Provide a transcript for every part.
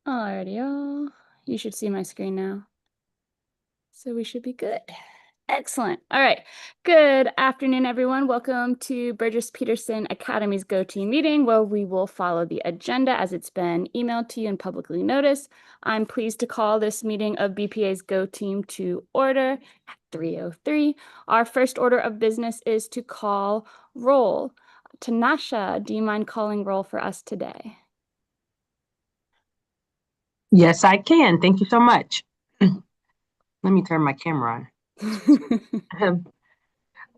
Alrighty, y'all. You should see my screen now. So we should be good. Excellent. All right. Good afternoon, everyone. Welcome to Burgess-Peterson Academy's Go Team meeting, where we will follow the agenda as it's been emailed to you and publicly noticed. I'm pleased to call this meeting of BPA's Go Team to order at 3:03. Our first order of business is to call roll. Tanasha, do you mind calling roll for us today? Yes, I can. Thank you so much. Let me turn my camera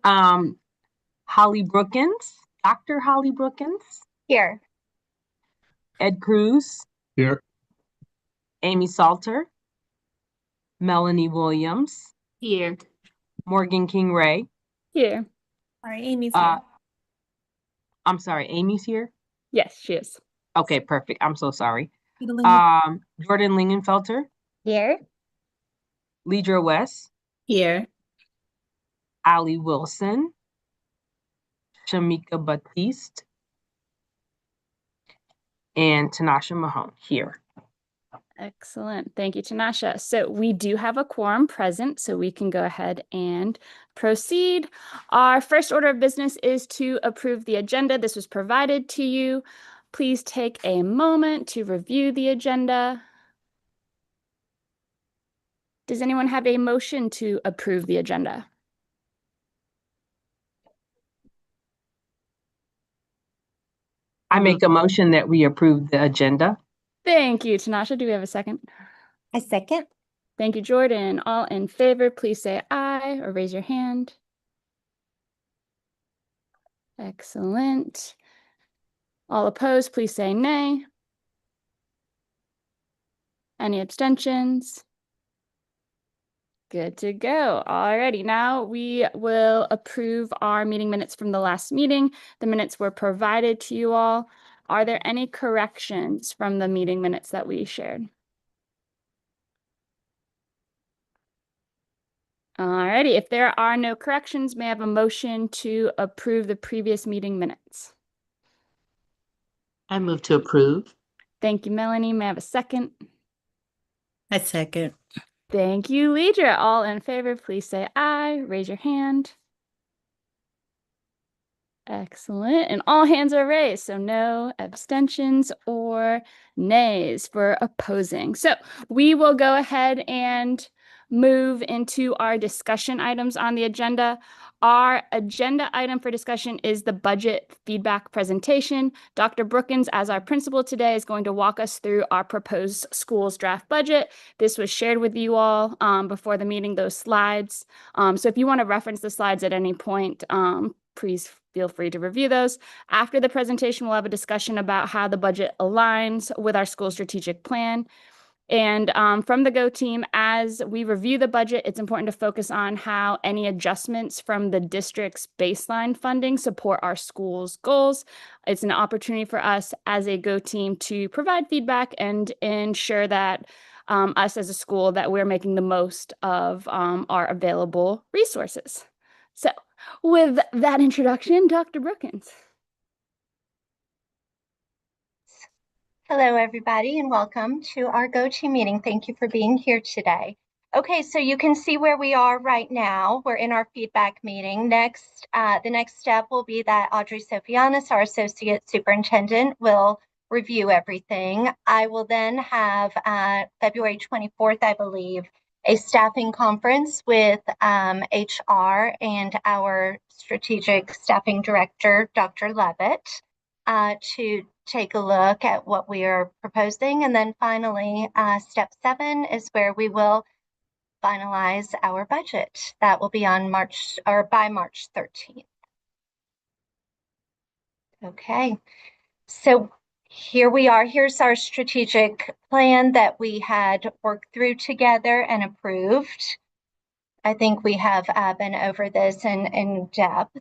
on. Holly Brookins, Dr. Holly Brookins. Here. Ed Cruz. Here. Amy Salter. Melanie Williams. Here. Morgan King Ray. Here. All right, Amy's here. I'm sorry, Amy's here? Yes, she is. Okay, perfect. I'm so sorry. Here. Jordan Lingenfelter. Here. Leidra West. Here. Ali Wilson. Shamika Batiste. And Tanasha Mahone here. Excellent. Thank you, Tanasha. So we do have a quorum present, so we can go ahead and proceed. Our first order of business is to approve the agenda. This was provided to you. Please take a moment to review the agenda. Does anyone have a motion to approve the agenda? I make a motion that we approve the agenda. Thank you, Tanasha. Do we have a second? I second. Thank you, Jordan. All in favor, please say aye or raise your hand. Excellent. All opposed, please say nay. Any abstentions? Good to go. Alrighty, now we will approve our meeting minutes from the last meeting. The minutes were provided to you all. Are there any corrections from the meeting minutes that we shared? Alrighty, if there are no corrections, may I have a motion to approve the previous meeting minutes? I move to approve. Thank you, Melanie. May I have a second? I second. Thank you, Leidra. All in favor, please say aye. Raise your hand. Excellent. And all hands are raised, so no abstentions or nays for opposing. So we will go ahead and move into our discussion items on the agenda. Our agenda item for discussion is the budget feedback presentation. Dr. Brookins, as our principal today, is going to walk us through our proposed school's draft budget. This was shared with you all before the meeting, those slides. So if you want to reference the slides at any point, please feel free to review those. After the presentation, we'll have a discussion about how the budget aligns with our school strategic plan. And from the Go team, as we review the budget, it's important to focus on how any adjustments from the district's baseline funding support our school's goals. It's an opportunity for us as a Go team to provide feedback and ensure that us as a school, that we're making the most of our available resources. So with that introduction, Dr. Brookins. Hello, everybody, and welcome to our Go Team meeting. Thank you for being here today. Okay, so you can see where we are right now. We're in our feedback meeting. The next step will be that Audrey Sofianis, our Associate Superintendent, will review everything. I will then have February 24th, I believe, a staffing conference with HR and our strategic staffing director, Dr. Levitt, to take a look at what we are proposing. And then finally, step 7 is where we will finalize our budget. That will be on by March 13th. Okay, so here we are. Here's our strategic plan that we had worked through together and approved. I think we have been over this in depth.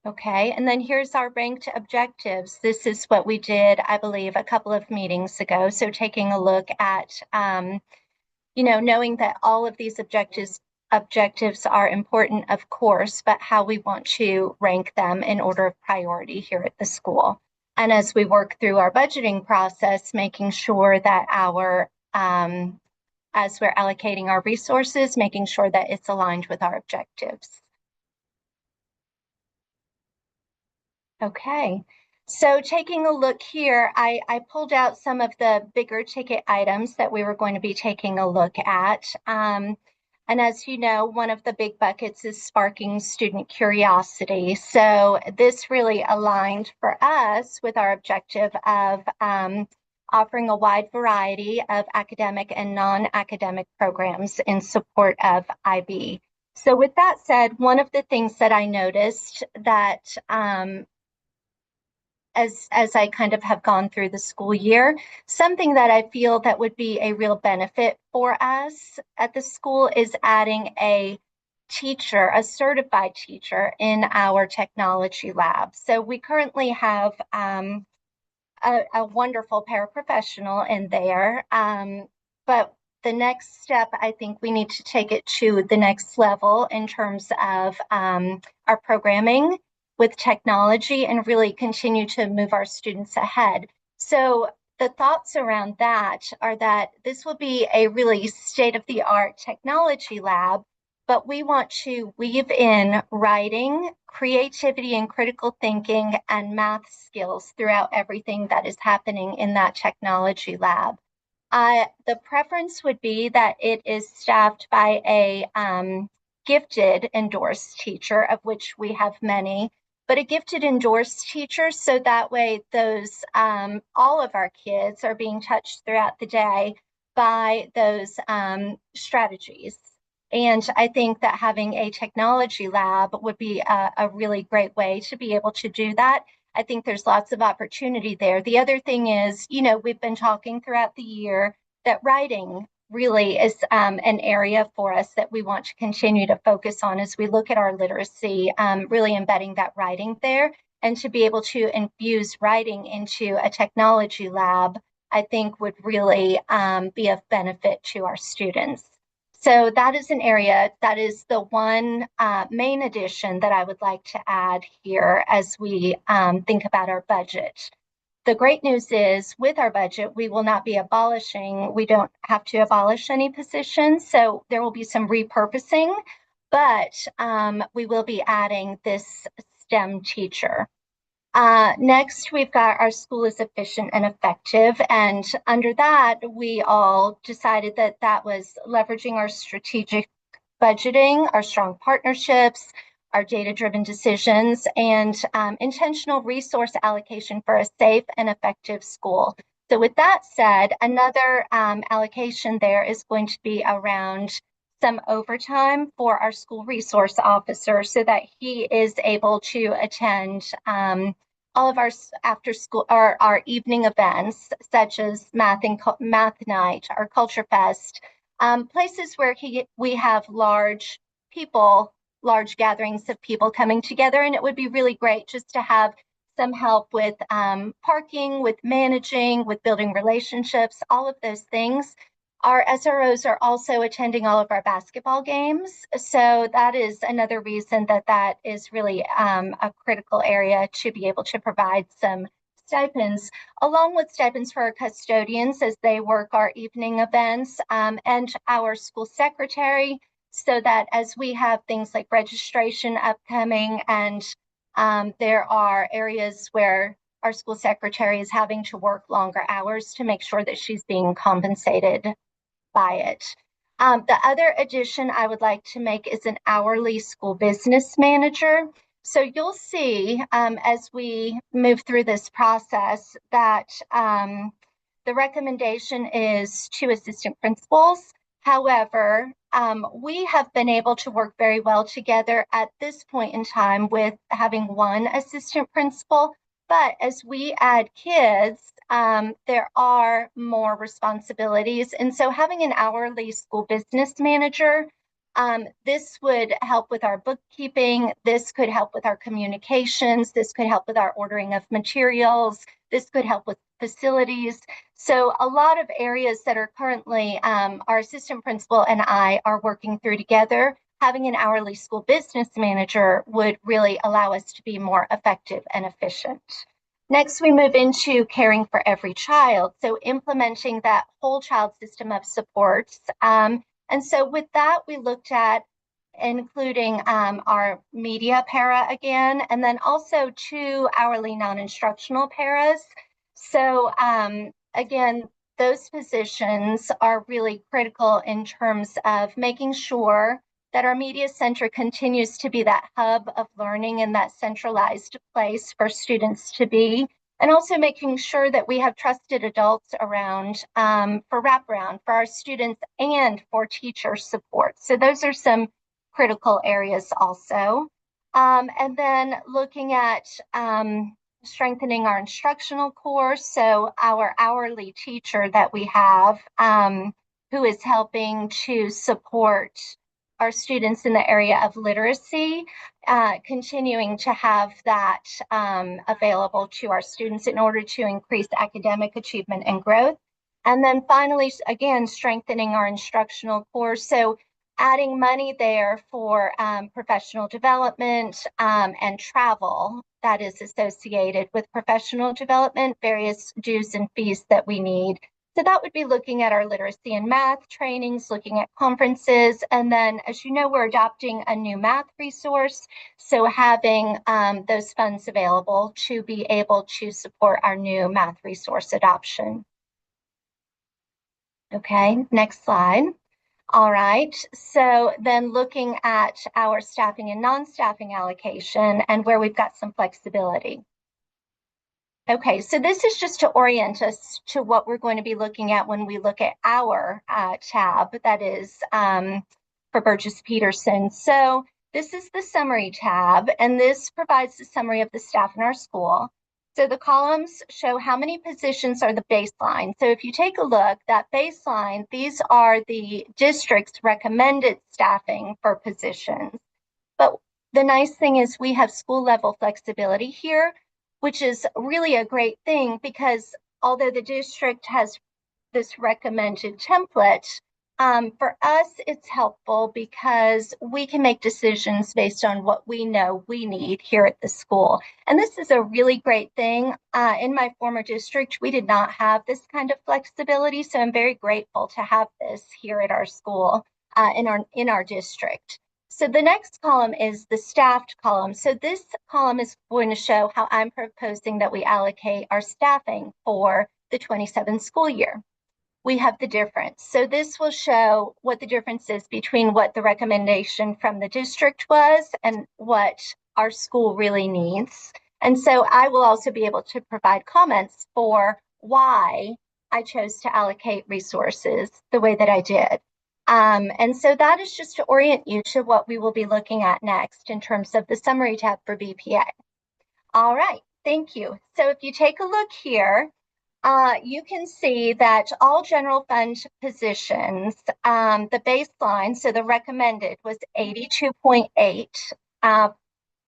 Okay, and then here's our ranked objectives. This is what we did, I believe, a couple of meetings ago. So taking a look at, knowing that all of these objectives are important, of course, but how we want to rank them in order of priority here at the school. And as we work through our budgeting process, making sure that as we're allocating our resources, making sure that it's aligned with our objectives. Okay, so taking a look here, I pulled out some of the bigger ticket items that we were going to be taking a look at. And as you know, one of the big buckets is sparking student curiosity. So this really aligned for us with our objective of offering a wide variety of academic and non-academic programs in support of IB. So with that said, one of the things that I noticed that as I kind of have gone through the school year, something that I feel that would be a real benefit for us at the school is adding a teacher, a certified teacher in our technology lab. So we currently have a wonderful paraprofessional in there, but the next step, I think we need to take it to the next level in terms of our programming with technology and really continue to move our students ahead. So the thoughts around that are that this will be a really state-of-the-art technology lab, but we want to weave in writing, creativity and critical thinking, and math skills throughout everything that is happening in that technology lab. The preference would be that it is staffed by a gifted endorsed teacher, of which we have many, but a gifted endorsed teacher, so that way those all of our kids are being touched throughout the day by those strategies. And I think that having a technology lab would be a really great way to be able to do that. I think there's lots of opportunity there. The other thing is, you know, we've been talking throughout the year that writing really is an area for us that we want to continue to focus on as we look at our literacy, really embedding that writing there. And to be able to infuse writing into a technology lab, I think would really be of benefit to our students. So that is an area, that is the one main addition that I would like to add here as we think about our budget. The great news is with our budget, we will not be abolishing, we don't have to abolish any positions. So there will be some repurposing, but we will be adding this STEM teacher. Next, we've got our school is efficient and effective. And under that, we all decided that that was leveraging our strategic budgeting, our strong partnerships, our data-driven decisions, and intentional resource allocation for a safe and effective school. So with that said, another allocation there is going to be around some overtime for our school resource officer so that he is able to attend all of our after school or our evening events, such as math night, our culture fest, places where we have large gatherings of people coming together. And it would be really great just to have some help with parking, with managing, with building relationships, all of those things. Our SROs are also attending all of our basketball games. So that is another reason that that is really a critical area to be able to provide some stipends, along with stipends for our custodians as they work our evening events, and our school secretary, so that as we have things like registration upcoming and there are areas where our school secretary is having to work longer hours to make sure that she's being compensated by it. The other addition I would like to make is an hourly school business manager. So you'll see as we move through this process that the recommendation is 2 assistant principals. However, we have been able to work very well together at this point in time with having 1 assistant principal. But as we add kids, there are more responsibilities. And so having an hourly school business manager, this would help with our bookkeeping. This could help with our communications. This could help with our ordering of materials. This could help with facilities. So a lot of areas that are currently our assistant principal and I are working through together. Having an hourly school business manager would really allow us to be more effective and efficient. Next, we move into caring for every child. So implementing that whole child system of supports. And so with that, we looked at including our media para again, and then also 2 hourly non-instructional paras. So again, those positions are really critical in terms of making sure that our media center continues to be that hub of learning and that centralized place for students to be, and also making sure that we have trusted adults around for wraparound for our students and for teacher support. So those are some critical areas also. And then looking at strengthening our instructional core. So our hourly teacher that we have who is helping to support our students in the area of literacy, continuing to have that available to our students in order to increase academic achievement and growth. And then finally, again, strengthening our instructional core. So adding money there for professional development and travel that is associated with professional development, various dues and fees that we need. So that would be looking at our literacy and math trainings, looking at conferences. And then, as you know, we're adopting a new math resource. So having those funds available to be able to support our new math resource adoption. Okay, next slide. All right, so then looking at our staffing and non-staffing allocation and where we've got some flexibility. Okay, so this is just to orient us to what we're going to be looking at when we look at our tab that is for Burgess-Peterson. So this is the summary tab, and this provides the summary of the staff in our school. So the columns show how many positions are the baseline. So if you take a look, that baseline, these are the district's recommended staffing for positions. But the nice thing is we have school level flexibility here, which is really a great thing because although the district has this recommended template, for us, it's helpful because we can make decisions based on what we know we need here at the school. And this is a really great thing. In my former district, we did not have this kind of flexibility. So I'm very grateful to have this here at our school, in our district. So the next column is the staffed column. So this column is going to show how I'm proposing that we allocate our staffing for the 27 school year. We have the difference. So this will show what the difference is between what the recommendation from the district was and what our school really needs. And so I will also be able to provide comments for why I chose to allocate resources the way that I did. And so that is just to orient you to what we will be looking at next in terms of the summary tab for BPA. All right, thank you. So if you take a look here, you can see that all general fund positions, the baseline, so the recommended was 82.8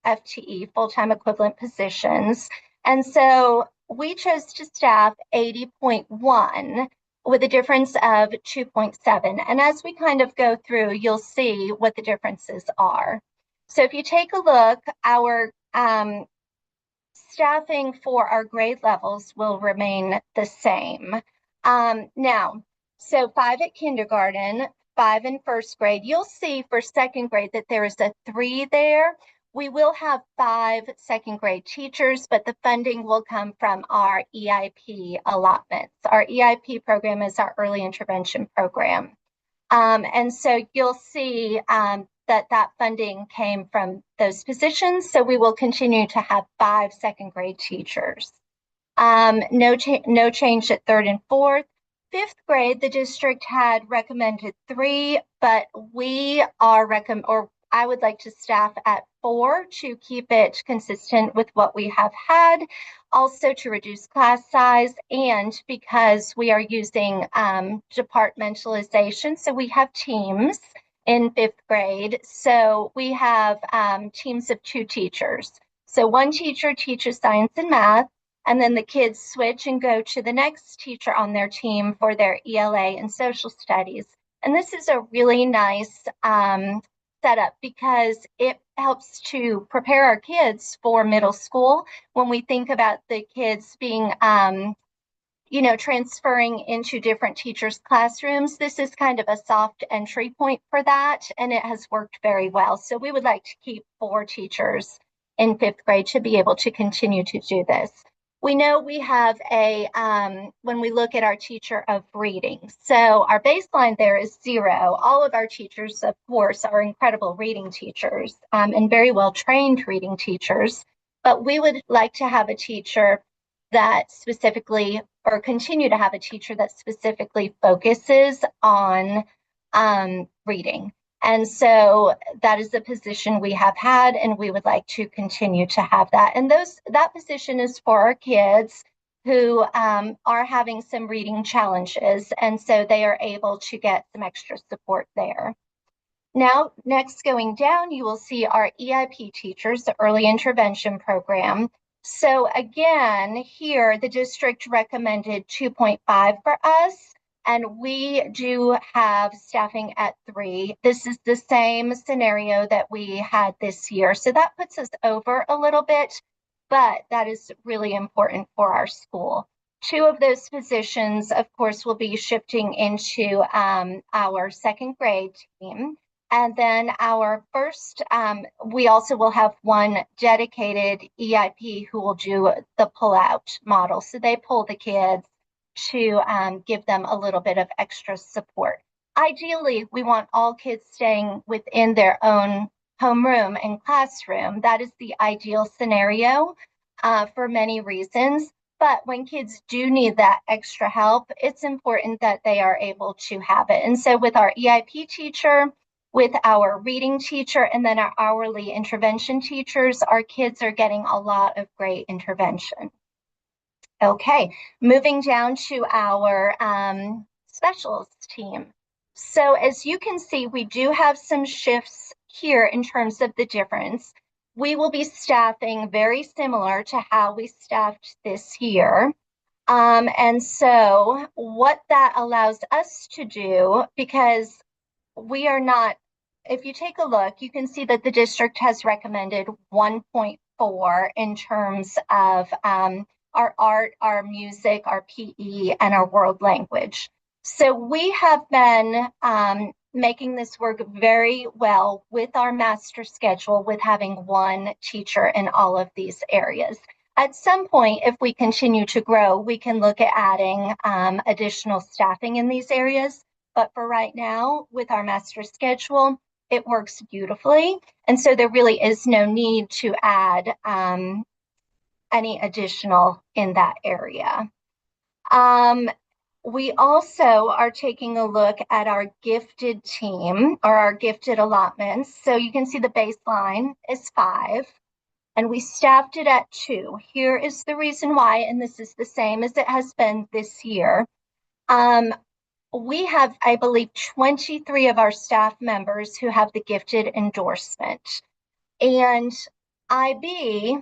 FTE, full-time equivalent positions. And so we chose to staff 80.1 with a difference of 2.7. And as we kind of go through, you'll see what the differences are. So if you take a look, our staffing for our grade levels will remain the same. Now, so 5 at kindergarten, 5 in first grade. You'll see for second grade that there is a 3 there. We will have 5 second grade teachers, but the funding will come from our EIP allotments. Our EIP program is our early intervention program. And so you'll see that funding came from those positions. So we will continue to have 5 second grade teachers. No change at third and fourth. Fifth grade, the district had recommended 3, but we are I would like to staff at 4 to keep it consistent with what we have had, also to reduce class size, and because we are using departmentalization. So we have teams in 5th grade. So we have teams of 2 teachers. So one teacher teaches science and math, and then the kids switch and go to the next teacher on their team for their ELA and social studies. And this is a really nice setup because it helps to prepare our kids for middle school. When we think about the kids being transferring into different teachers' classrooms, this is kind of a soft entry point for that, and it has worked very well. So we would like to keep 4 teachers in 5th grade to be able to continue to do this. We know we have when we look at our teacher of reading, so our baseline there is 0. All of our teachers, of course, are incredible reading teachers and very well trained reading teachers, but we would like to have a teacher that specifically, or continue to have a teacher that specifically focuses on reading. And so that is the position we have had, and we would like to continue to have that. And that position is for our kids who are having some reading challenges, and so they are able to get some extra support there. Now, next going down, you will see our EIP teachers, the Early Intervention Program. So again, here the district recommended 2.5 for us, and we do have staffing at 3. This is the same scenario that we had this year. So that puts us over a little bit, but that is really important for our school. 2 of those positions, of course, will be shifting into our 2nd grade team. And then our first, we also will have 1 dedicated EIP who will do the pull-out model. So they pull the kids to give them a little bit of extra support. Ideally, we want all kids staying within their own homeroom and classroom. That is the ideal scenario for many reasons. But when kids do need that extra help, it's important that they are able to have it. And so with our EIP teacher, with our reading teacher, and then our hourly intervention teachers, our kids are getting a lot of great intervention. Okay, moving down to our specials team. So as you can see, we do have some shifts here in terms of the difference. We will be staffing very similar to how we staffed this year. And so what that allows us to do, because we are not, if you take a look, you can see that the district has recommended 1.4 in terms of our art, our music, our PE, and our world language. So we have been making this work very well with our master schedule, with having 1 teacher in all of these areas. At some point, if we continue to grow, we can look at adding additional staffing in these areas. But for right now, with our master schedule, it works beautifully. And so there really is no need to add any additional in that area. We also are taking a look at our gifted team, or our gifted allotments. So you can see the baseline is 5, and we staffed it at 2. Here is the reason why, and this is the same as it has been this year. We have, I believe, 23 of our staff members who have the gifted endorsement. And IB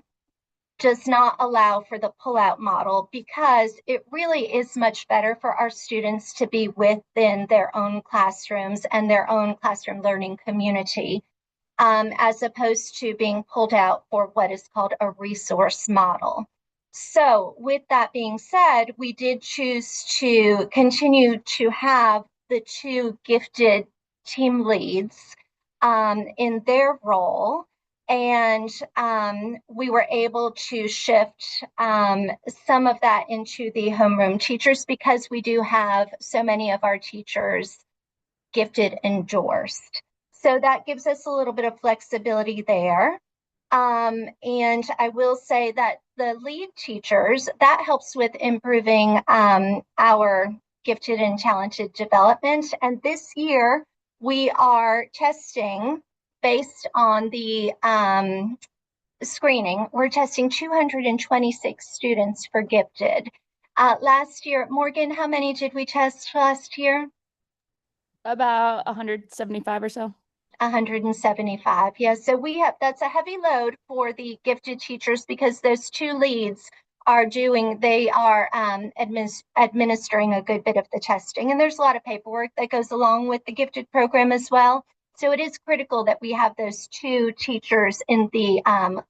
does not allow for the pull-out model because it really is much better for our students to be within their own classrooms and their own classroom learning community, as opposed to being pulled out for what is called a resource model. So with that being said, we did choose to continue to have the 2 gifted team leads in their role. And we were able to shift some of that into the homeroom teachers because we do have so many of our teachers gifted endorsed. So that gives us a little bit of flexibility there. And I will say that the lead teachers, that helps with improving our gifted and talented development. And this year we are testing based on the screening. We're testing 226 students for gifted. Last year, Morgan, how many did we test last year? About 175 or so. 175. Yes. So that's a heavy load for the gifted teachers because those 2 leads are administering a good bit of the testing. And there's a lot of paperwork that goes along with the gifted program as well. So it is critical that we have those two teachers in the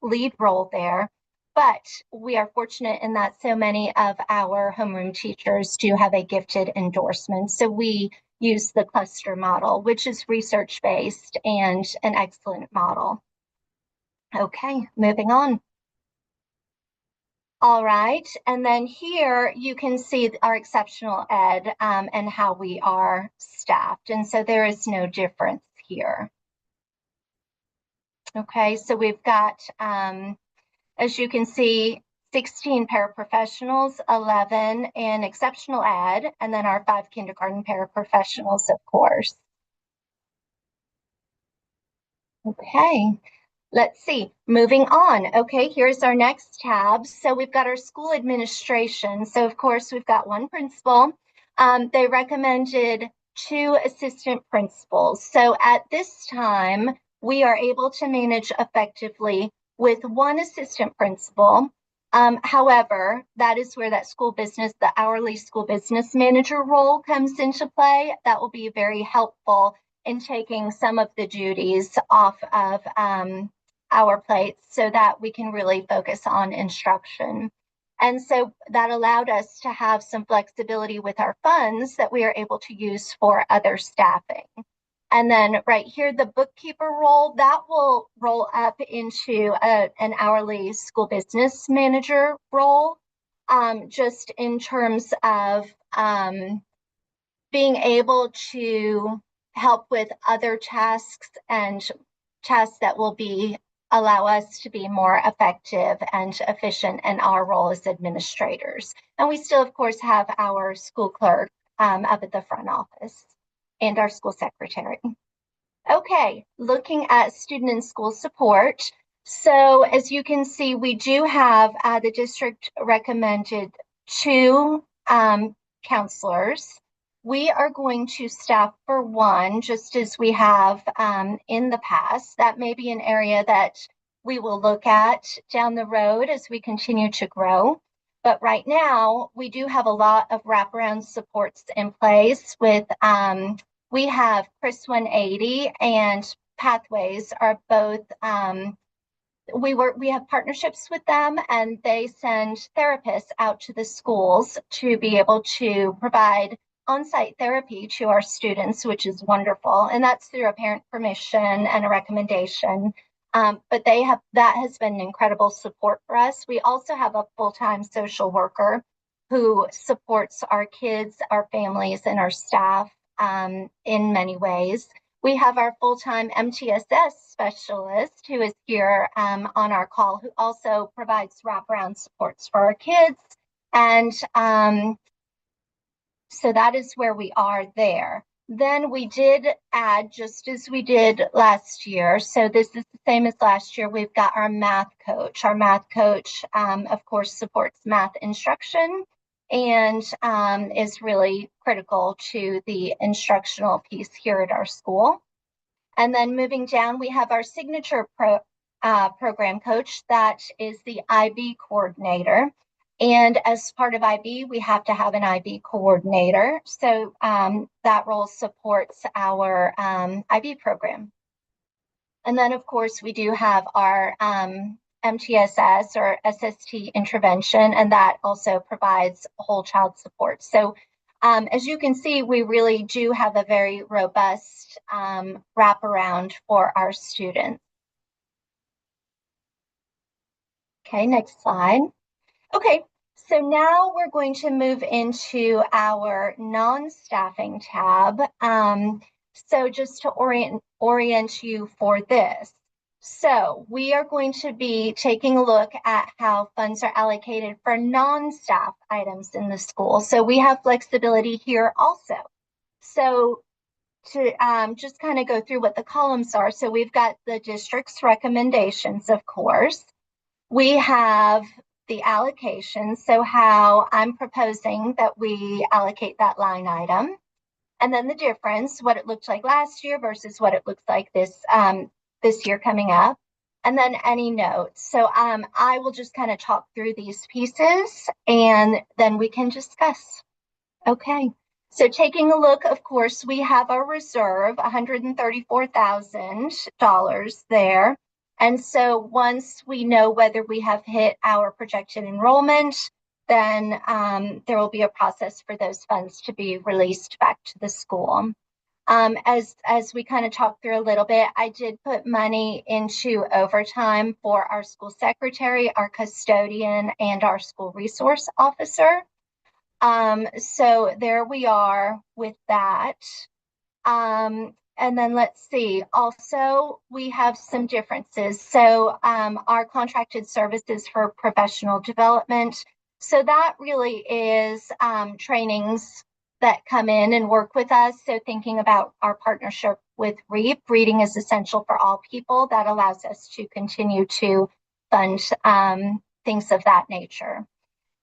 lead role there. But we are fortunate in that so many of our homeroom teachers do have a gifted endorsement. So we use the cluster model, which is research-based and an excellent model. Okay, moving on. All right, and then here you can see our exceptional ed and how we are staffed. And so there is no difference here. Okay, so we've got, as you can see, 16 paraprofessionals, 11 in exceptional ed, and then our 5 kindergarten paraprofessionals, of course. Okay. Let's see, moving on. Okay, here's our next tab. So we've got our school administration. So of course, we've got one principal. They recommended 2 assistant principals. So at this time, we are able to manage effectively with 1 assistant principal. However, that is where that school business, the hourly school business manager role comes into play. That will be very helpful in taking some of the duties off of our plates so that we can really focus on instruction. And so that allowed us to have some flexibility with our funds that we are able to use for other staffing. And then right here, the bookkeeper role, that will roll up into an hourly school business manager role, just in terms of being able to help with other tasks and tasks that will allow us to be more effective and efficient in our role as administrators. And we still, of course, have our school clerk up at the front office and our school secretary. Okay, looking at student and school support. So as you can see, we do have the district recommended 2 counselors. We are going to staff for 1, just as we have in the past. That may be an area that we will look at down the road as we continue to grow. But right now, we do have a lot of wraparound supports in place with, we have Chris 180 and Pathways are both, we have partnerships with them, and they send therapists out to the schools to be able to provide on-site therapy to our students, which is wonderful. And that's through a parent permission and a recommendation. But that has been an incredible support for us. We also have a full-time social worker who supports our kids, our families, and our staff in many ways. We have our full-time MTSS specialist who is here on our call, who also provides wraparound supports for our kids. And so that is where we are there. Then we did add, just as we did last year, so this is the same as last year, we've got our math coach. Our math coach, of course, supports math instruction and is really critical to the instructional piece here at our school. And then moving down, we have our signature program coach, that is the IB coordinator. And as part of IB, we have to have an IB coordinator. So that role supports our IB program. And then, of course, we do have our MTSS or SST intervention, and that also provides whole child support. So as you can see, we really do have a very robust wraparound for our students. Okay, next slide. Okay, so now we're going to move into our non-staffing tab. So just to orient you for this. So we are going to be taking a look at how funds are allocated for non-staff items in the school. So we have flexibility here also. So to just kind of go through what the columns are. So we've got the district's recommendations, of course. We have the allocation, so how I'm proposing that we allocate that line item, and then the difference, what it looked like last year versus what it looks like this year coming up, and then any notes. So I will just kind of talk through these pieces and then we can discuss. Okay, So taking a look, of course, we have our reserve, $134,000 there. And so once we know whether we have hit our projected enrollment, then there will be a process for those funds to be released back to the school. As we kind of talked through a little bit, I did put money into overtime for our school secretary, our custodian, and our school resource officer. So there we are with that. And then let's see, also we have some differences. So our contracted services for professional development. So that really is trainings that come in and work with us. So thinking about our partnership with REAP, Reading is Essential for All People, that allows us to continue to fund things of that nature.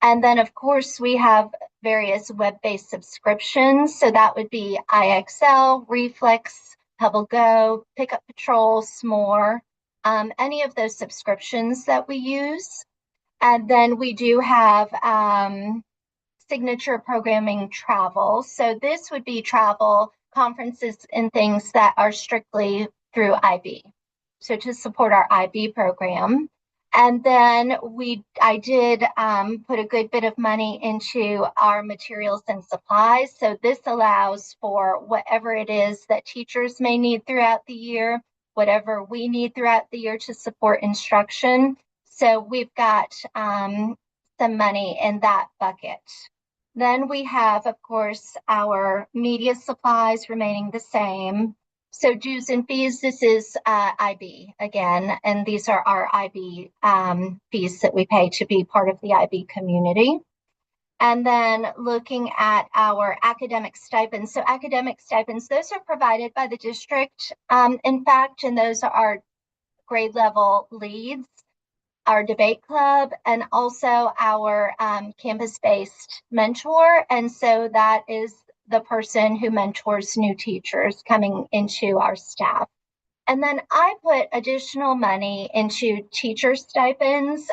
And then, of course, we have various web-based subscriptions. So that would be IXL, Reflex, Pebble Go, Pickup Patrol, S'more, any of those subscriptions that we use. And then we do have signature programming travel. So this would be travel, conferences, and things that are strictly through IB. So to support our IB program. And then I did put a good bit of money into our materials and supplies. So this allows for whatever it is that teachers may need throughout the year, whatever we need throughout the year to support instruction. So we've got some money in that bucket. Then we have, of course, our media supplies remaining the same. So dues and fees, this is IB again, and these are our IB fees that we pay to be part of the IB community. And then looking at our academic stipends. So academic stipends, those are provided by the district, in fact, and those are our grade level leads, our debate club, and also our campus-based mentor. And so that is the person who mentors new teachers coming into our staff. And then I put additional money into teacher stipends,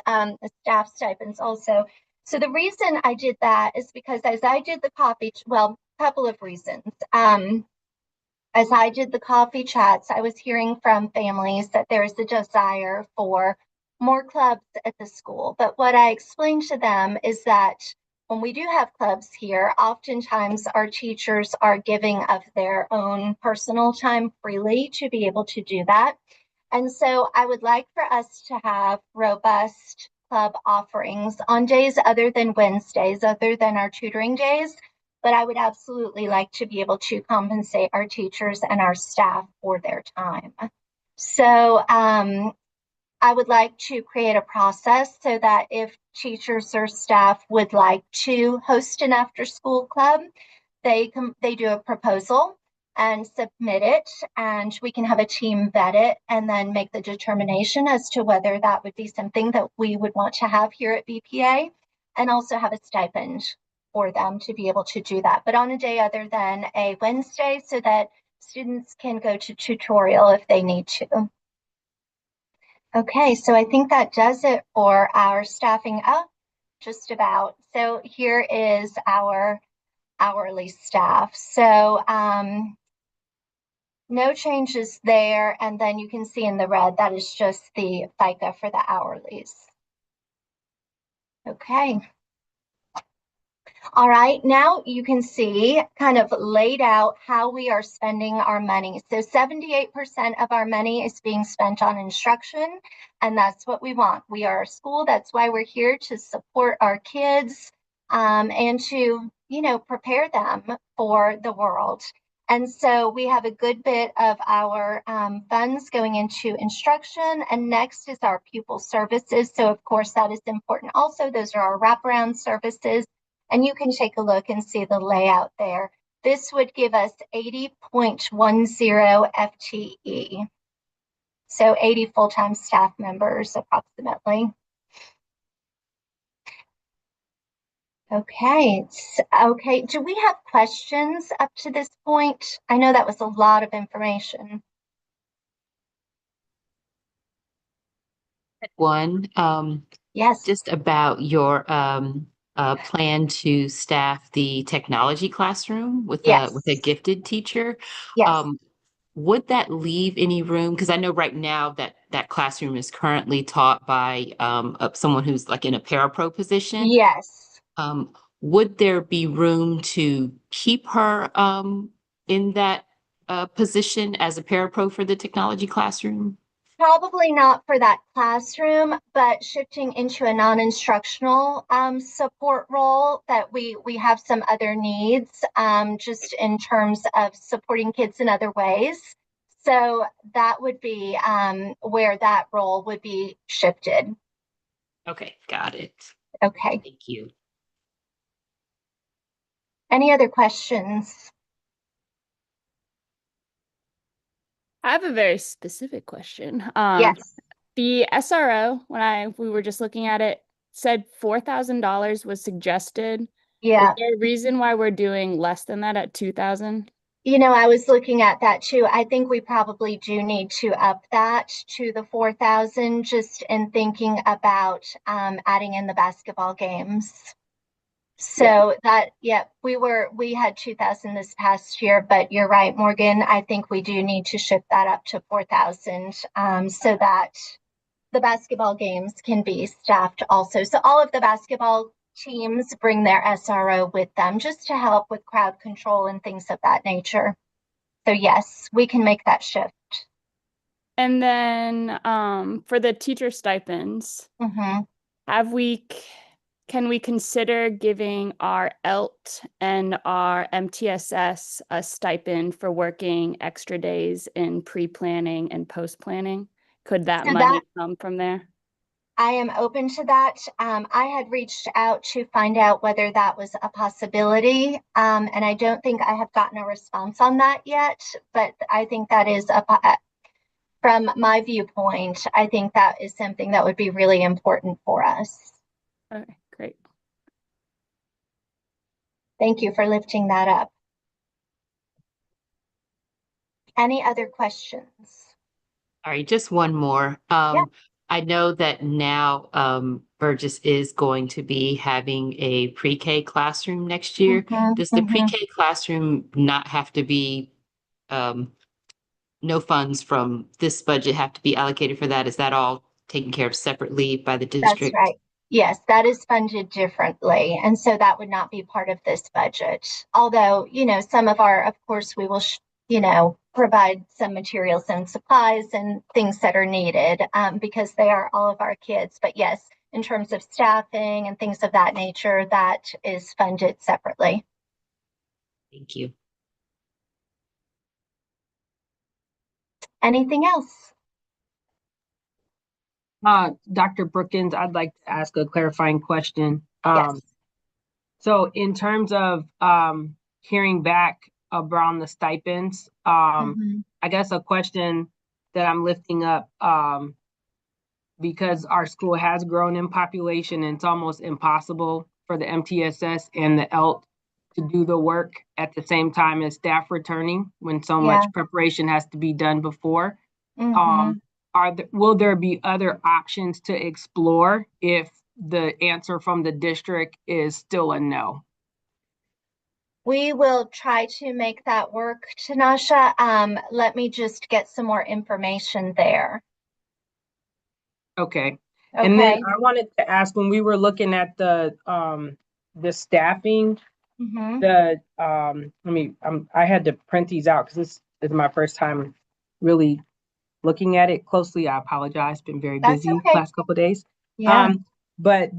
staff stipends also. So the reason I did that is because as I did the coffee, well, a couple of reasons. As I did the coffee chats, I was hearing from families that there is a desire for more clubs at the school. But what I explained to them is that when we do have clubs here, oftentimes our teachers are giving of their own personal time freely to be able to do that. And so I would like for us to have robust club offerings on days other than Wednesdays, other than our tutoring days. But I would absolutely like to be able to compensate our teachers and our staff for their time. So I would like to create a process so that if teachers or staff would like to host an after-school club, they do a proposal and submit it, and we can have a team vet it and then make the determination as to whether that would be something that we would want to have here at BPA, and also have a stipend for them to be able to do that, but on a day other than a Wednesday, so that students can go to tutorial if they need to. Okay, so I think that does it for our staffing up, just about. So here is our hourly staff. So no changes there. And then you can see in the red, that is just the FICA for the hourlies. Okay. All right, now you can see kind of laid out how we are spending our money. So 78% of our money is being spent on instruction, and that's what we want. We are a school, that's why we're here, to support our kids and to, prepare them for the world. And so we have a good bit of our funds going into instruction, and next is our pupil services. So of course that is important also. Those are our wraparound services. And you can take a look and see the layout there. This would give us 80.10 FTE. So 80 full-time staff members approximately. Okay, okay. Do we have questions up to this point? I know that was a lot of information. One, Yes. just about your plan to staff the technology classroom with Yes. a gifted teacher. Yes. Would that leave any room? Because I know right now that that classroom is currently taught by someone who's like in a parapro position. Yes. Would there be room to keep her in that position as a parapro for the technology classroom? Probably not for that classroom, but shifting into a non-instructional support role that we have some other needs just in terms of supporting kids in other ways. So that would be where that role would be shifted. Okay, got it. Okay. Thank you. Any other questions? I have a very specific question. Yes. The SRO, when we were just looking at it, said $4,000 was suggested. Is Yeah. there a reason why we're doing less than that at 2,000? You know, I was looking at that too. I think we probably do need to up that to the 4,000 just in thinking about adding in the basketball games. So that, yeah, we had 2,000 this past year, but you're right, Morgan. I think we do need to shift that up to 4,000 so that the basketball games can be staffed also. So all of the basketball teams bring their SRO with them just to help with crowd control and things of that nature. So yes, we can make that shift. And then for the teacher stipends, Mhm. can we consider giving our ELT and our MTSS a stipend for working extra days in pre-planning and post-planning? Could that So money come from there? I am open to that. I had reached out to find out whether that was a possibility, and I don't think I have gotten a response on that yet. But I think that is from my viewpoint, I think that is something that would be really important for us. Okay, great. Thank you for lifting that up. Any other questions? All right, just one more. Yeah. I know that now Burgess is going to be having a pre-K classroom next year. Mhm, Does the mhm. pre-K classroom not have to be, um, no funds from this budget have to be allocated for that? Is that all taken care of separately by the That's district? right. Yes, that is funded differently. And so that would not be part of this budget. Although, you know, some of of course, we will, provide some materials and supplies and things that are needed because they are all of our kids. But yes, in terms of staffing and things of that nature, that is funded separately. Thank you. Anything else? Dr. Brookins, I'd like to ask a clarifying question. Yes. So in terms of hearing back around the stipends, Mhm. I guess a question that I'm lifting up because our school has grown in population and it's almost impossible for the MTSS and the ELT to do the work at the same time as staff returning when so Yeah. much preparation has to be done before. Mhm. Will there be other options to explore if the answer from the district is still a no? We will try to make that work, Tanasha. Let me just get some more information there. Okay. And then Okay. I wanted to ask, when we were looking at the staffing, Mhm. I had to print these out because this is my first time really looking at it closely. I apologize, been very That's busy okay. last couple of days. Yeah. But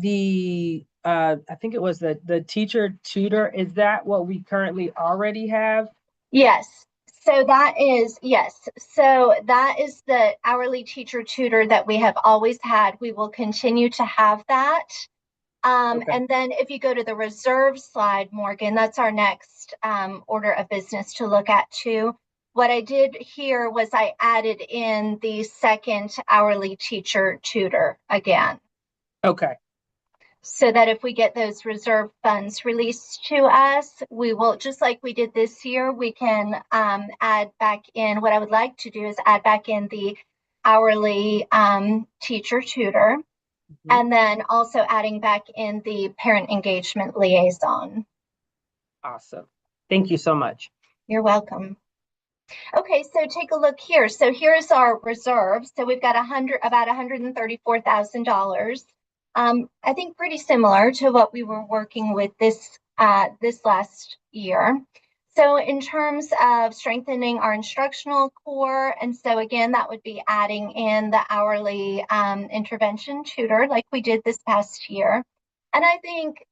I think it was the teacher tutor, is that what we currently already have? Yes. So that is, yes. So that is the hourly teacher tutor that we have always had. We will continue to have that. Okay. And then if you go to the reserve slide, Morgan, that's our next order of business to look at too. What I did here was I added in the second hourly teacher tutor again. Okay. So that if we get those reserve funds released to us, we will, just like we did this year, we can add back in, what I would like to do is add back in the hourly teacher tutor. And then also adding back in the parent engagement liaison. Awesome. Thank you so much. You're welcome. Okay, so take a look here. So here's our reserves. So we've got about $134,000. I think pretty similar to what we were working with this last year. So in terms of strengthening our instructional core, and so again, that would be adding in the hourly intervention tutor like we did this past year. And I think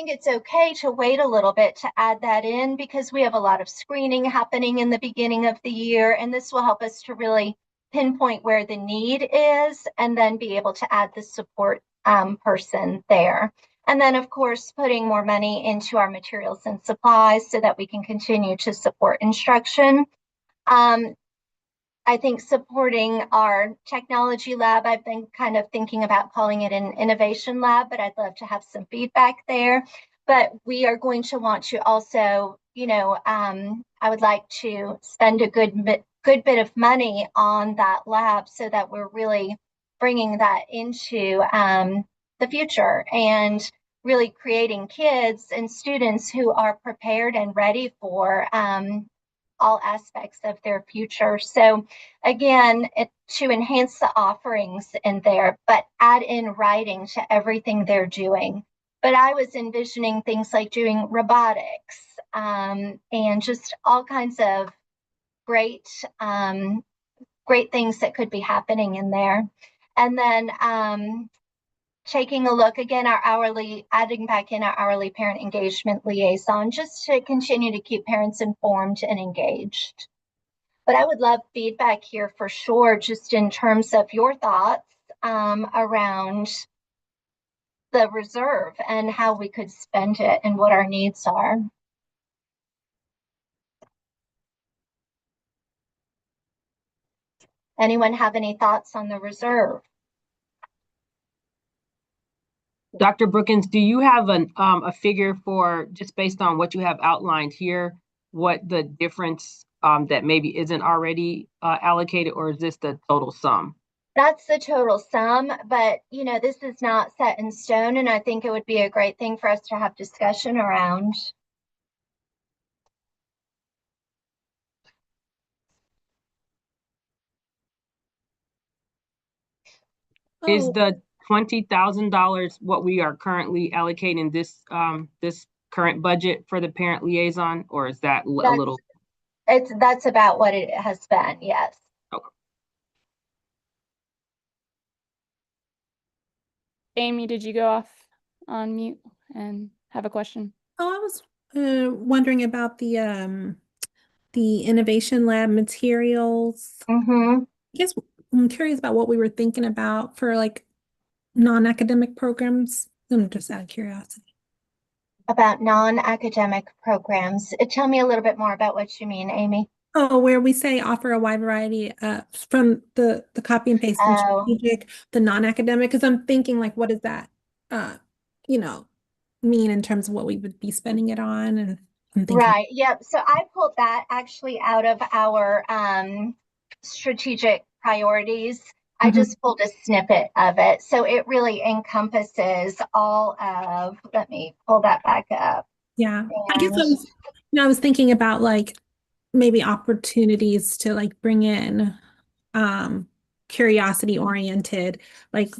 it's okay to wait a little bit to add that in because we have a lot of screening happening in the beginning of the year, and this will help us to really pinpoint where the need is and then be able to add the support person there. And then, of course, putting more money into our materials and supplies so that we can continue to support instruction. I think supporting our technology lab, I've been kind of thinking about calling it an innovation lab, but I'd love to have some feedback there. But we are going to want to also, I would like to spend a good bit of money on that lab so that we're really bringing that into the future and really creating kids and students who are prepared and ready for all aspects of their future. So again, to enhance the offerings in there, but add in writing to everything they're doing. But I was envisioning things like doing robotics and just all kinds of great things that could be happening in there. And then taking a look again, adding back in our hourly parent engagement liaison, just to continue to keep parents informed and engaged. But I would love feedback here for sure, just in terms of your thoughts around the reserve and how we could spend it and what our needs are. Anyone have any thoughts on the reserve? Dr. Brookins, do you have a figure for, just based on what you have outlined here, what the difference that maybe isn't already allocated, or is this the total sum? That's the total sum, but this is not set in stone, and I think it would be a great thing for us to have discussion around. Is the $20,000 what we are currently allocating this current budget for the parent liaison, or is that a little? That's about what it has been, yes. Okay. Amy, did you go off on mute and have a question? Oh, I was wondering about the innovation lab materials. Mm-hmm. I guess I'm curious about what we were thinking about for like non-academic programs. I'm just out of curiosity. About non-academic programs. Tell me a little bit more about what you mean, Amy. Oh, where we say offer a wide variety from the copy and paste and strategic, the non-academic, because I'm thinking like, what does that mean in terms of what we would be spending it on? And I'm thinking, right. Yep. So I pulled that actually out of our strategic priorities. I just pulled a snippet of it. So it really encompasses all of, let me pull that back up. Yeah. I guess I was thinking about like maybe opportunities to like bring in curiosity oriented, like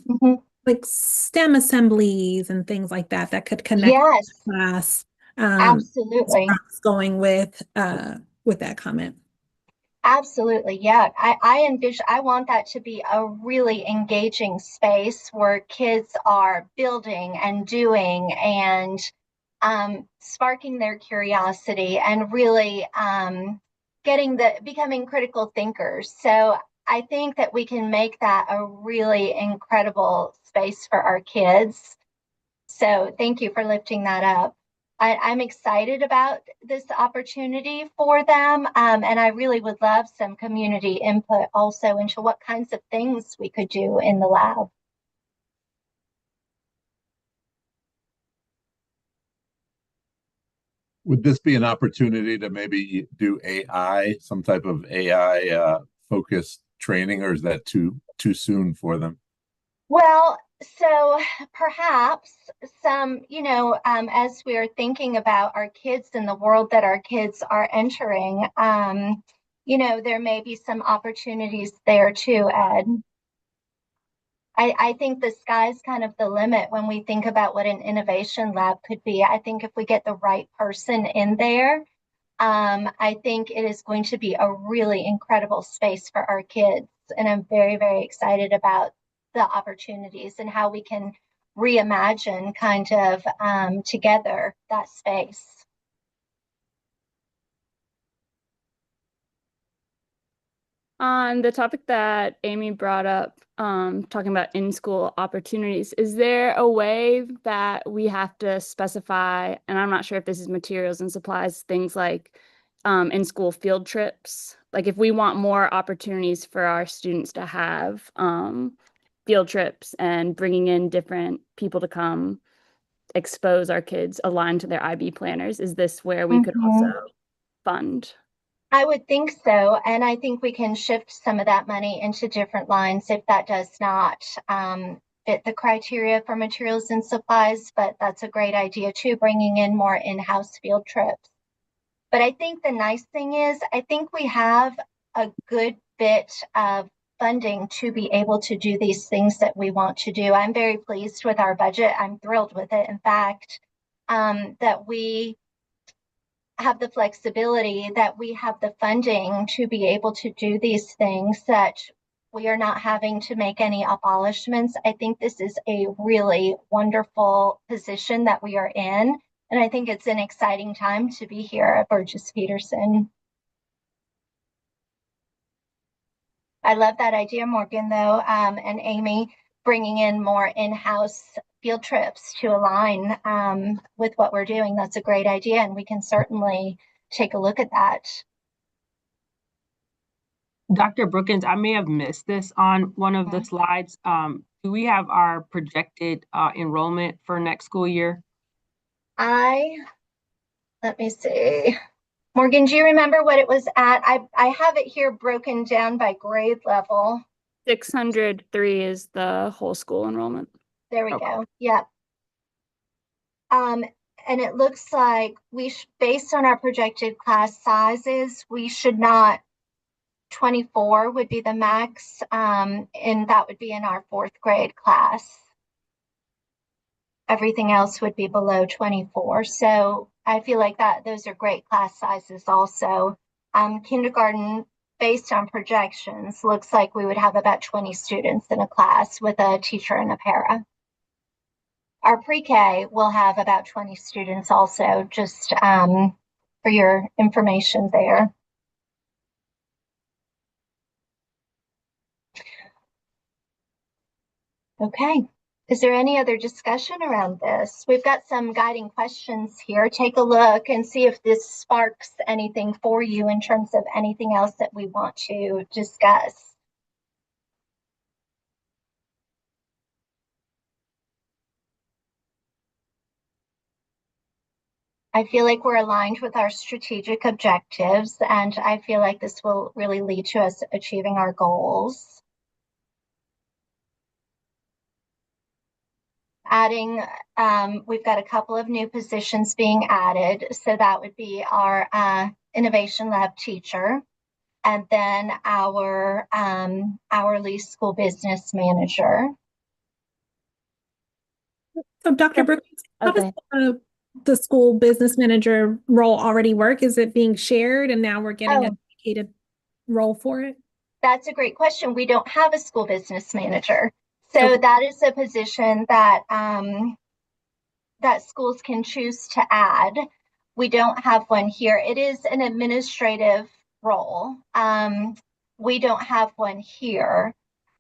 STEM assemblies and things like that that could connect the class. Absolutely. Going with that comment. Absolutely. Yeah. I want that to be a really engaging space where kids are building and doing and sparking their curiosity and really becoming critical thinkers. So I think that we can make that a really incredible space for our kids. So thank you for lifting that up. I'm excited about this opportunity for them, and I really would love some community input also into what kinds of things we could do in the lab. Would this be an opportunity to maybe do AI, some type of AI focused training, or is that too soon for them? Well, So perhaps some, as we're thinking about our kids and the world that our kids are entering, there may be some opportunities there too, Ed. I think the sky's kind of the limit when we think about what an innovation lab could be. I think if we get the right person in there, I think it is going to be a really incredible space for our kids. And I'm very, very excited about the opportunities and how we can reimagine kind of together that space. On the topic that Amy brought up, talking about in-school opportunities, is there a way that we have to specify, and I'm not sure if this is materials and supplies, things like in-school field trips? Like if we want more opportunities for our students to have field trips and bringing in different people to come expose our kids aligned to their IB planners, is this where we could also fund? I would think so. And I think we can shift some of that money into different lines if that does not fit the criteria for materials and supplies. But that's a great idea too, bringing in more in-house field trips. But I think the nice thing is, I think we have a good bit of funding to be able to do these things that we want to do. I'm very pleased with our budget. I'm thrilled with it. In fact, that we have the flexibility, that we have the funding to be able to do these things, that we are not having to make any abolishments. I think this is a really wonderful position that we are in. And I think it's an exciting time to be here at Burgess-Peterson. I love that idea, Morgan, though, and Amy, bringing in more in-house field trips to align with what we're doing. That's a great idea, and we can certainly take a look at that. Dr. Brookins, I may have missed this on one of the slides. Do we have our projected enrollment for next school year? Let me see. Morgan, do you remember what it was at? I have it here broken down by grade level. 603 is the whole school enrollment. There we go. Yep. And it looks like based on our projected class sizes, we should not, 24 would be the max, and that would be in our 4th grade class. Everything else would be below 24. So I feel like those are great class sizes also. Kindergarten, based on projections, looks like we would have about 20 students in a class with a teacher and a para. Our pre-K will have about 20 students also, just for your information there. Okay. Is there any other discussion around this? We've got some guiding questions here. Take a look and see if this sparks anything for you in terms of anything else that we want to discuss. I feel like we're aligned with our strategic objectives, and I feel like this will really lead to us achieving our goals. Adding, we've got a couple of new positions being added. So that would be our innovation lab teacher, and then our hourly school business manager. So Dr. Brookins, how does the school business manager role already work? Is it being shared and now we're getting a dedicated role for it? That's a great question. We don't have a school business manager. So that is a position that that schools can choose to add. We don't have one here. It is an administrative role. We don't have one here.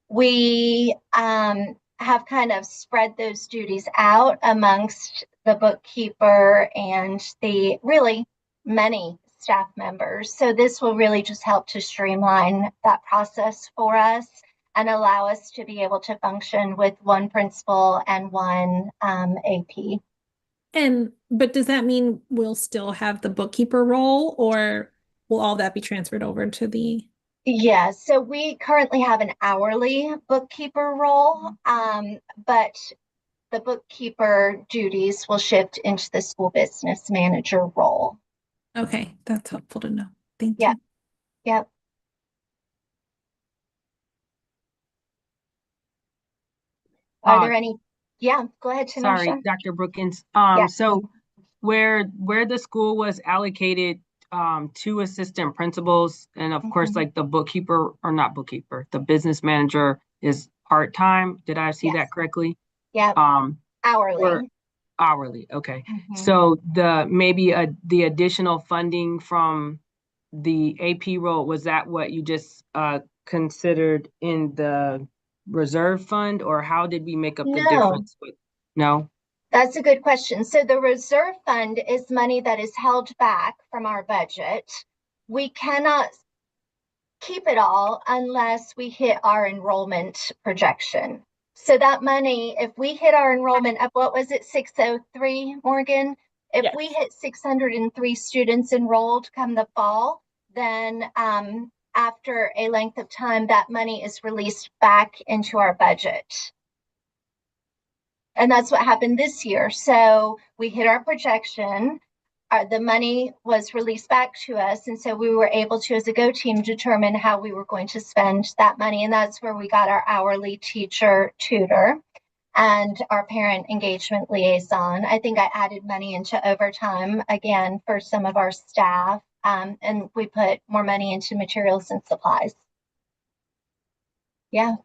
We have kind of spread those duties out amongst the bookkeeper and the really many staff members. So this will really just help to streamline that process for us and allow us to be able to function with one principal and one AP. But does that mean we'll still have the bookkeeper role, or will all that be transferred over to the? Yeah, so we currently have an hourly bookkeeper role, but the bookkeeper duties will shift into the school business manager role. Okay, that's helpful to know. Thank Yeah, you. yep. Are there any? Yeah, go ahead, Sorry, Tanisha. Dr. Brookins. Yeah. So where the school was allocated two assistant principals, and of course, Mhm. like the bookkeeper or not bookkeeper, the business manager is part-time. Did I see Yes. that correctly? Yep. Or Hourly. hourly. Okay. Mhm. So the additional funding from the AP role, was that what you just considered in the reserve fund, or how did we make up the No, difference with, no? that's a good question. So the reserve fund is money that is held back from our budget. We cannot keep it all unless we hit our enrollment projection. So that money, if we hit our enrollment of, what was it, 603, Morgan? If Yes. we hit 603 students enrolled come the fall, then after a length of time, that money is released back into our budget. And that's what happened this year. So we hit our projection. The money was released back to us. And so we were able to, as a Go team, determine how we were going to spend that money. And that's where we got our hourly teacher tutor and our parent engagement liaison. I think I added money into overtime again for some of our staff. And we put more money into materials and supplies. Yeah.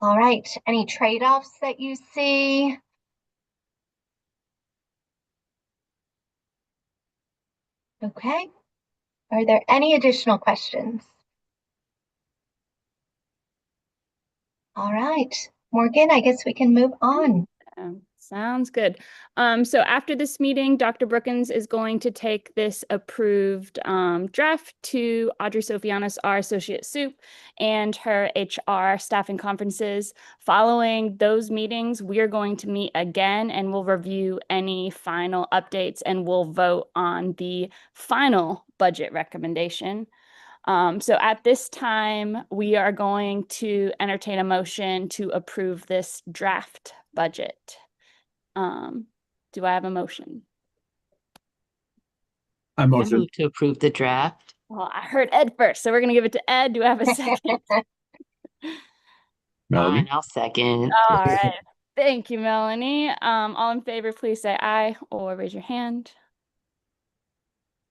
All right. Any trade-offs that you see? Okay. Are there any additional questions? All right, Morgan, I guess we can move on. Sounds good. So after this meeting, Dr. Brookins is going to take this approved draft to Audrey Sofianos, our associate soup, and her HR staffing conferences. Following those meetings, we are going to meet again and we'll review any final updates and we'll vote on the final budget recommendation. So at this time, we are going to entertain a motion to approve this draft budget. Do I have a motion? I I motion. move to approve the draft. Well, I heard Ed first, so we're going to give it to Ed. Do I have a second? Melanie? Fine, I'll second. All right. Thank you, Melanie. All in favor, please say aye or raise your hand.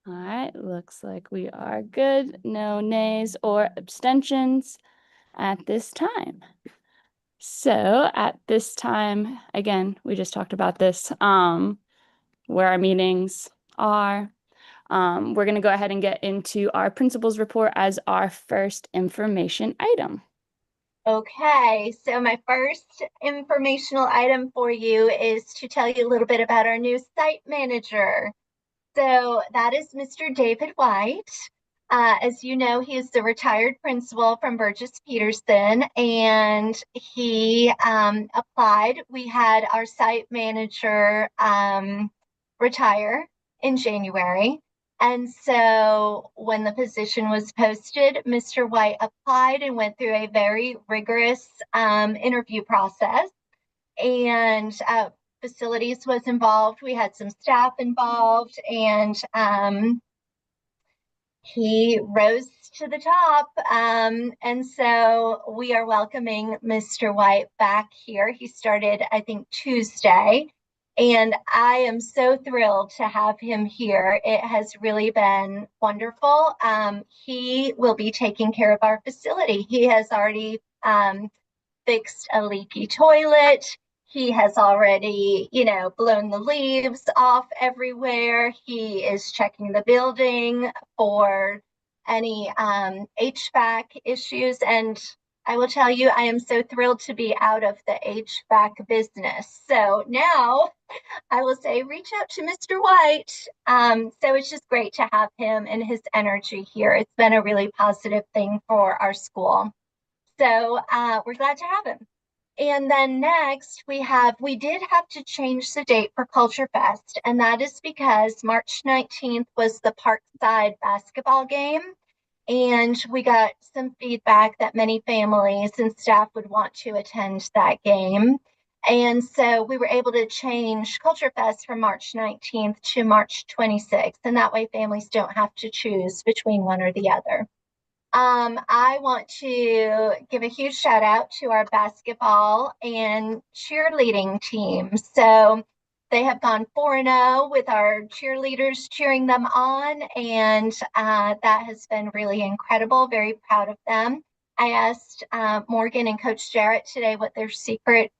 All right, looks like we are good. No nays or abstentions at this time. So at this time, again, we just talked about this, where our meetings are. We're going to go ahead and get into our principal's report as our first information item. Okay, so my first informational item for you is to tell you a little bit about our new site manager. So that is Mr. David White. As you know, he is the retired principal from Burgess-Peterson, and he applied. We had our site manager retire in January. And so when the position was posted, Mr. White applied and went through a very rigorous interview process. And facilities was involved. We had some staff involved, and he rose to the top. And so we are welcoming Mr. White back here. He started, I think, Tuesday. And I am so thrilled to have him here. It has really been wonderful. He will be taking care of our facility. He has already fixed a leaky toilet. He has already, blown the leaves off everywhere. He is checking the building for any HVAC issues. And I will tell you, I am so thrilled to be out of the HVAC business. So now I will say, reach out to Mr. White. So it's just great to have him and his energy here. It's been a really positive thing for our school. So we're glad to have him. And then next we did have to change the date for Culture Fest, and that is because March 19th was the Parkside basketball game. And we got some feedback that many families and staff would want to attend that game. And so we were able to change Culture Fest from March 19th to March 26th. And that way families don't have to choose between one or the other. I want to give a huge shout out to our basketball and cheerleading teams. So they have gone 4-0 with our cheerleaders cheering them on, and that has been really incredible. Very proud of them. I asked Morgan and Coach Jarrett today what their secret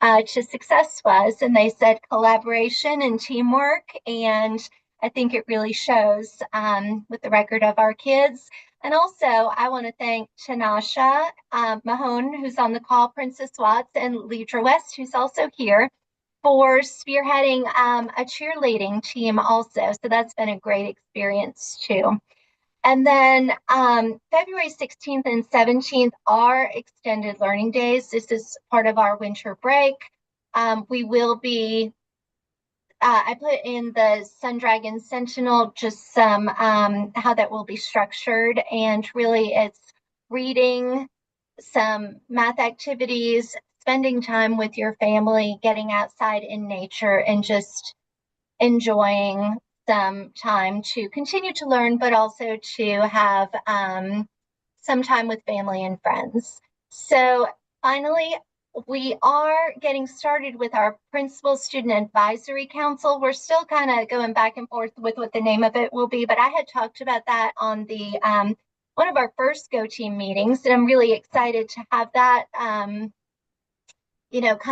to success was, and they said collaboration and teamwork, and I think it really shows with the record of our kids. And also, I want to thank Tanasha Mahone, who's on the call, Princess Watts, and Leidra West, who's also here, for spearheading a cheerleading team also. So that's been a great experience too. And then February 16th and 17th are extended learning days. This is part of our winter break. We will be I put in the Sun Dragon Sentinel just some how that will be structured, and really it's reading, some math activities, spending time with your family, getting outside in nature, and just enjoying some time to continue to learn, but also to have some time with family and friends. So finally, we are getting started with our Principal Student Advisory Council. We're still kind of going back and forth with what the name of it will be, but I had talked about that on the one of our first Go Team meetings, and I'm really excited to have that kind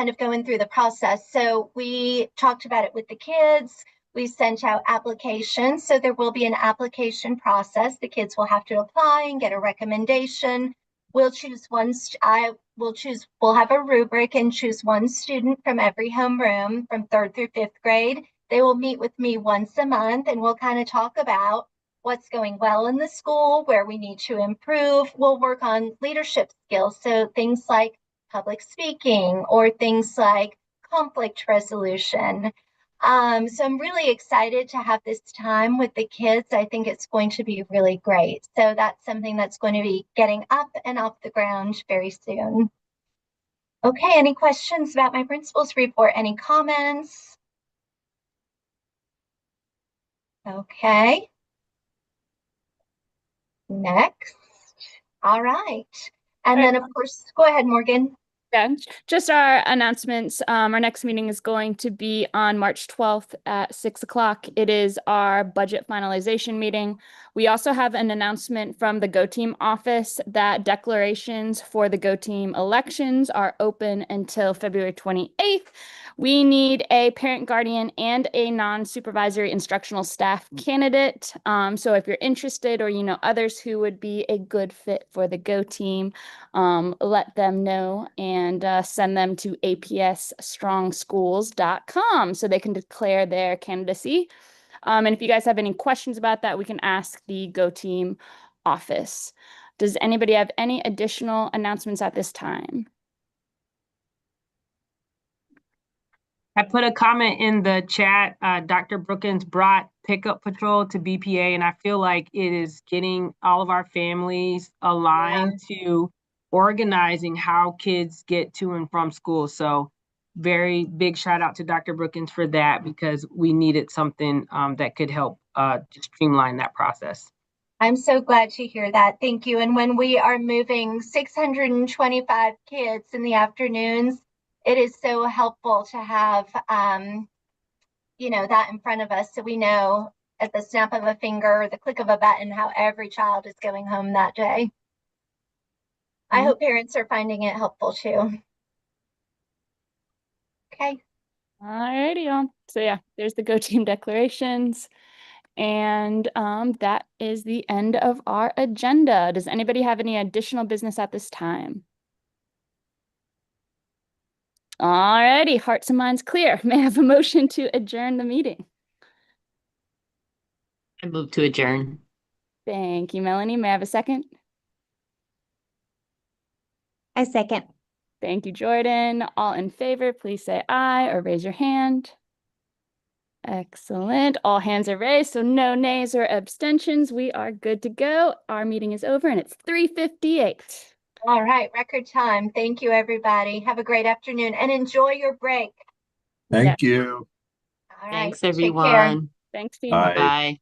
of going through the process. So we talked about it with the kids. We sent out applications. So there will be an application process. The kids will have to apply and get a recommendation. We'll choose we'll have a rubric and choose one student from every homeroom from 3rd through 5th grade. They will meet with me once a month, and we'll kind of talk about what's going well in the school, where we need to improve. We'll work on leadership skills. So things like public speaking or things like conflict resolution. So I'm really excited to have this time with the kids. I think it's going to be really great. So that's something that's going to be getting up and off the ground very soon. Okay, any questions about my principal's report? Any comments? Okay. Next. All right. And then, of course, go ahead, Morgan. Yeah, just our announcements. Our next meeting is going to be on March 12th at 6 o'clock. It is our budget finalization meeting. We also have an announcement from the Go Team office that declarations for the Go Team elections are open until February 28th. We need a parent, guardian, and a non-supervisory instructional staff candidate. So if you're interested, or you know others who would be a good fit for the Go Team, let them know and send them to apsstrongschools.com so they can declare their candidacy. And if you guys have any questions about that, we can ask the Go Team office. Does anybody have any additional announcements at this time? I put a comment in the chat. Dr. Brookins brought Pickup Patrol to BPA, and I feel like it is getting all of our families aligned to organizing how kids get to and from school. So very big shout out to Dr. Brookins for that, because we needed something that could help streamline that process. I'm so glad to hear that. Thank you. And when we are moving 625 kids in the afternoons, it is so helpful to have, that in front of us, so we know at the snap of a finger, the click of a button, how every child is going home that day. I hope parents are finding it helpful too. Okay. All righty, y'all. So yeah, there's the Go Team declarations. And that is the end of our agenda. Does anybody have any additional business at this time? All righty, hearts and minds clear. May I have a motion to adjourn the meeting? I move to adjourn. Thank you, Melanie. May I have a second? I second. Thank you, Jordan. All in favor, please say aye or raise your hand. Excellent. All hands are raised, so no nays or abstentions. We are good to go. Our meeting is over and it's 3:58. All right, record time. Thank you, everybody. Have a great afternoon and enjoy your break. Thank you. All right, Thanks, take care. everyone. Thanks, team. Bye. Bye.